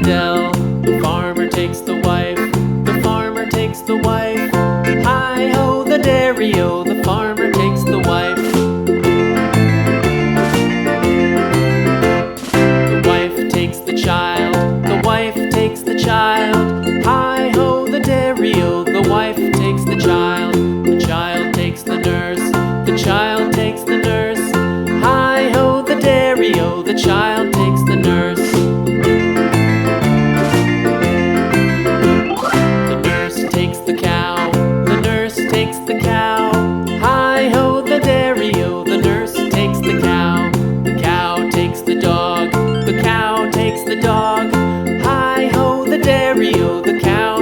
dell. The farmer takes the wife, the farmer takes the wife. Hi-ho, the dairy-o, the farmer takes the wife. The wife takes the child, the wife takes the child. Hi-ho, the dairy-o, the wife takes the child. The child takes the nurse, the child takes the nurse. Hi-ho, the dairy-o, the child takes the nurse. The nurse takes the cow, the nurse takes the cow. Hi-ho, the dairy-o, the nurse takes the cow. The cow takes the dog, the cow takes the dog. Hi-ho, the dairy-o, the cow